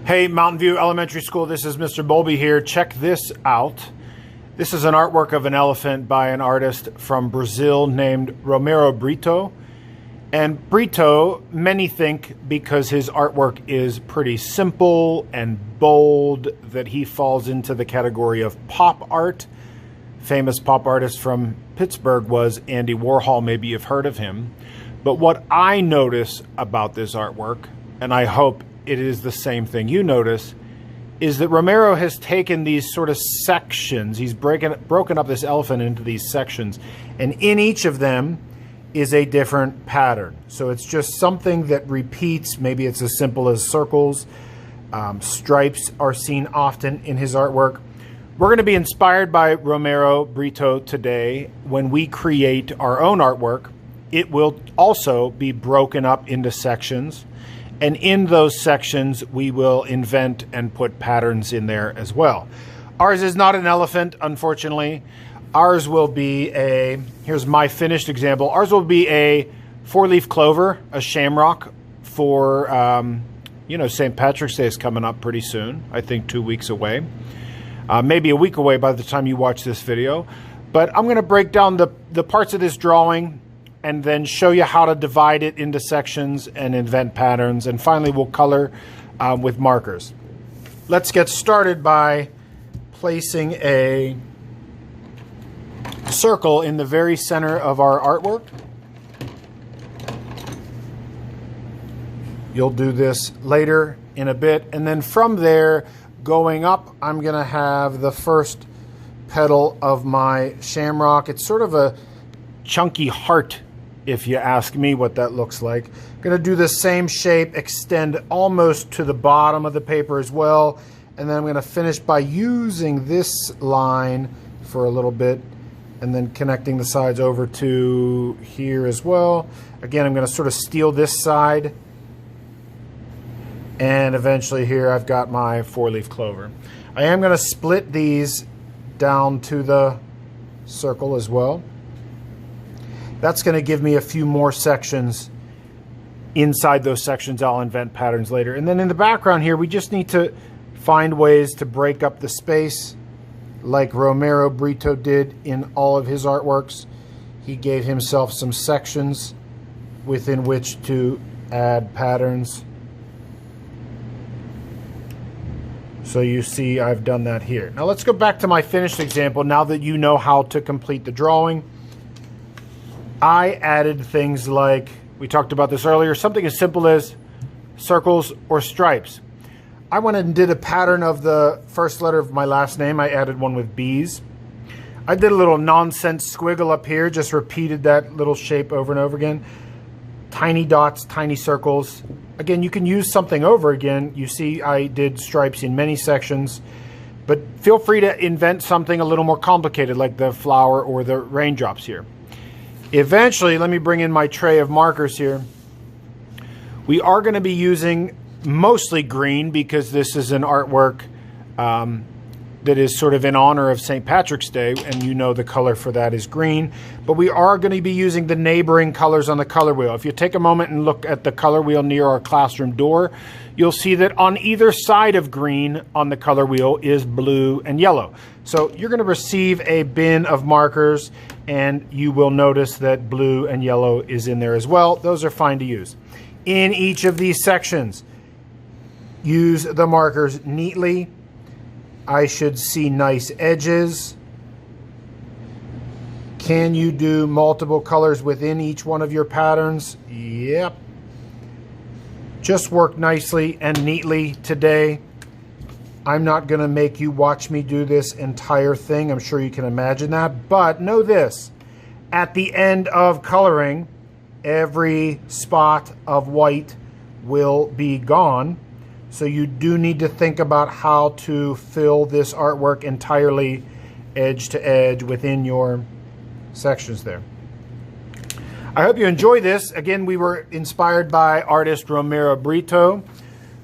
Hey, Mountain View Elementary School, this is Mr. Bowlby here. Check this out. This is an artwork of an elephant by an artist from Brazil named Romero Britto. And Britto, many think because his artwork is pretty simple and bold, that he falls into the category of pop art. Famous pop artist from Pittsburgh was Andy Warhol. Maybe you've heard of him. But what I notice about this artwork, and I hope it is the same thing you notice, is that Romero has taken these sort of sections. He's broken up this elephant into these sections, and in each of them is a different pattern. So it's just something that repeats. Maybe it's as simple as circles. Stripes are seen often in his artwork. We're going to be inspired by Romero Britto today. When we create our own artwork, it will also be broken up into sections. And in those sections, we will invent and put patterns in there as well. Ours is not an elephant, unfortunately. Ours will be here's my finished example. Ours will be a four-leaf clover, a shamrock for, St. Patrick's Day is coming up pretty soon. I think 2 weeks away. Maybe a week away by the time you watch this video. But I'm going to break down the parts of this drawing and then show you how to divide it into sections and invent patterns. And finally, we'll color with markers. Let's get started by placing a circle in the very center of our artwork. You'll do this later in a bit. And then from there, going up, I'm going to have the first petal of my shamrock. It's sort of a chunky heart, if you ask me what that looks like. I'm going to do the same shape, extend almost to the bottom of the paper as well. And then I'm going to finish by using this line for a little bit and then connecting the sides over to here as well. Again, I'm going to sort of steal this side. And eventually here I've got my four-leaf clover. I am going to split these down to the circle as well. That's going to give me a few more sections. Inside those sections, I'll invent patterns later. And then in the background here, we just need to find ways to break up the space like Romero Britto did in all of his artworks. He gave himself some sections within which to add patterns. So you see I've done that here. Now let's go back to my finished example now that you know how to complete the drawing. I added things like, we talked about this earlier, something as simple as circles or stripes. I went and did a pattern of the first letter of my last name. I added one with B's. I did a little nonsense squiggle up here, just repeated that little shape over and over again. Tiny dots, tiny circles. Again, you can use something over again. You see I did stripes in many sections, but feel free to invent something a little more complicated like the flower or the raindrops here. Eventually, let me bring in my tray of markers here. We are going to be using mostly green because this is an artwork that is sort of in honor of St. Patrick's Day, and you know the color for that is green. But we are going to be using the neighboring colors on the color wheel. If you take a moment and look at the color wheel near our classroom door, you'll see that on either side of green on the color wheel is blue and yellow. So you're going to receive a bin of markers, and you will notice that blue and yellow is in there as well. Those are fine to use. In each of these sections, use the markers neatly. I should see nice edges. Can you do multiple colors within each one of your patterns? Yep. Just work nicely and neatly today. I'm not going to make you watch me do this entire thing. I'm sure you can imagine that. But know this. At the end of coloring, every spot of white will be gone. So you do need to think about how to fill this artwork entirely edge to edge within your sections there. I hope you enjoy this. Again, we were inspired by artist Romero Britto,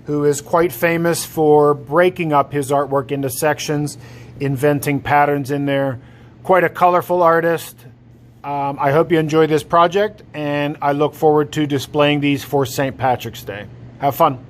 who is quite famous for breaking up his artwork into sections, inventing patterns in there. Quite a colorful artist. I hope you enjoy this project, and I look forward to displaying these for St. Patrick's Day. Have fun.